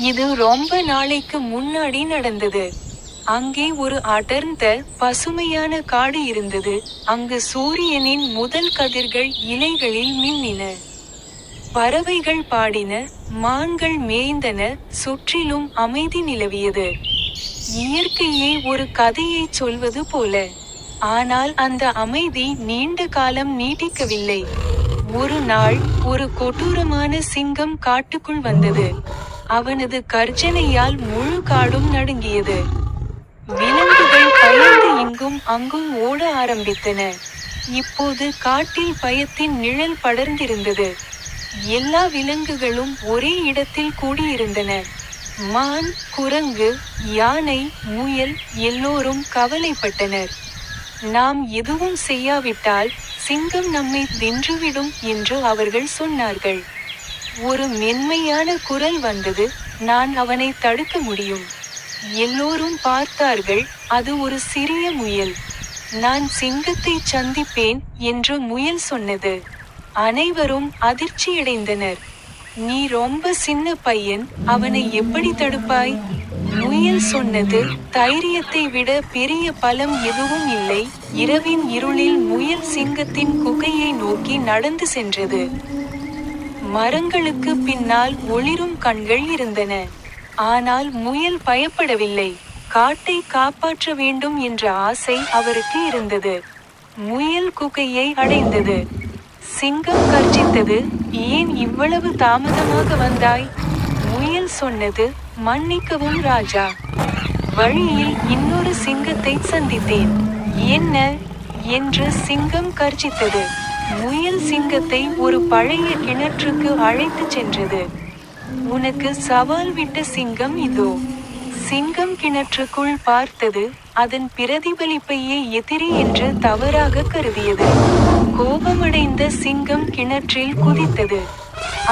இது ரொம்ப நாளைக்கு முன்னாடி நடந்தது. அங்கே ஒரு அடர்ந்த பசுமையான காடு இருந்தது. அங்கு சூரியனின் முதல் கதிர்கள் இலைகளில் மின்னின. பறவைகள் பாடின, மான்கள் மேய்ந்தன, சுற்றிலும் அமைதி நிலவியது. இயற்கையே ஒரு கதையைச் சொல்வது போல. ஆனால் அந்த அமைதி நீண்ட காலம் நீடிக்கவில்லை. ஒரு நாள், ஒரு கொடூரமான சிங்கம் காட்டுக்குள் வந்தது. அவனது கர்ஜனையால் முழு காடும் நடுங்கியது. விலங்குகள் பயந்து இங்கும் அங்கும் ஓட ஆரம்பித்தன. இப்போது காட்டில் பயத்தின் நிழல் படர்ந்திருந்தது. எல்லா விலங்குகளும் ஒரே இடத்தில் கூடியிருந்தன. மான், குரங்கு, யானை, முயல் எல்லோரும் கவலைப்பட்டனர். நாம் எதுவும் செய்யாவிட்டால் சிங்கம் நம்மை வென்றுவிடும் என்று அவர்கள் சொன்னார்கள். ஒரு மென்மையான குரல் வந்தது, நான் அவனை தடுக்க முடியும். எல்லோரும் பார்த்தார்கள், அது ஒரு சிறிய முயல். நான் சிங்கத்தை சந்திப்பேன் என்று முயல் சொன்னது. அனைவரும் அதிர்ச்சியடைந்தனர். நீ ரொம்ப சின்ன பையன், அவனை எப்படி தடுப்பாய்? முயல் சொன்னது, தைரியத்தை விட பெரிய பலம் எதுவும் இல்லை. இரவின் இருளில் முயல் சிங்கத்தின் குகையை நோக்கி நடந்து சென்றது. மரங்களுக்கு பின்னால் ஒளிரும் கண்கள் இருந்தன. ஆனால் முயல் பயப்படவில்லை. காட்டை காப்பாற்ற வேண்டும் என்ற ஆசை அவருக்கு இருந்தது. முயல் குகையை அடைந்தது. சிங்கம் கர்ஜித்தது, ஏன் இவ்வளவு தாமதமாக வந்தாய்? முயல் சொன்னது, மன்னிக்கவும் ராஜா. வழியில் இன்னொரு சிங்கத்தை சந்தித்தேன். என்ன? என்று சிங்கம் கர்ஜித்தது. முயல் சிங்கத்தை ஒரு பழைய கிணற்றுக்கு அழைத்துச் சென்றது. உனக்கு சவால் விட்ட சிங்கம் இதோ. சிங்கம் கிணற்றுக்குள் பார்த்தது, அதன் பிரதிபலிப்பையே எதிரி என்று தவறாக கருதியது. கோபமடைந்த சிங்கம் கிணற்றில் குதித்தது.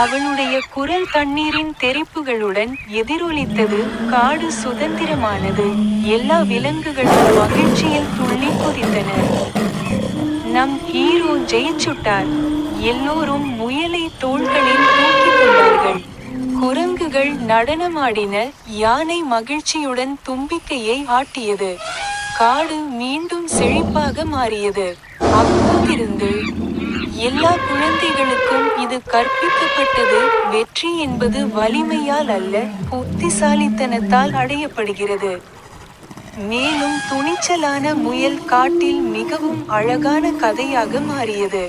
அவளுடைய குரல் தண்ணீரின் தெறிப்புகளுடன் எதிரொலித்தது. காடு சுதந்திரமானது. எல்லா விலங்குகளும் மகிழ்ச்சியில் துள்ளி குதித்தன. நம் ஹீரோ ஜெயிச்சுட்டார். எல்லோரும் முயலை தோள்களில் தூக்கிக் கொண்டார்கள். குரங்குகள் நடனமாடின, யானை மகிழ்ச்சியுடன் தும்பிக்கையை ஆட்டியது. காடு மீண்டும் செழிப்பாக மாறியது. அப்போதிருந்து எல்லா குழந்தைகளுக்கும் இது கற்பிக்கப்பட்டது, வெற்றி என்பது வலிமையால் அல்ல, புத்திசாலித்தனத்தால் அடையப்படுகிறது. மேலும் துணிச்சலான முயல் காட்டில் மிகவும் அழகான கதையாக மாறியது.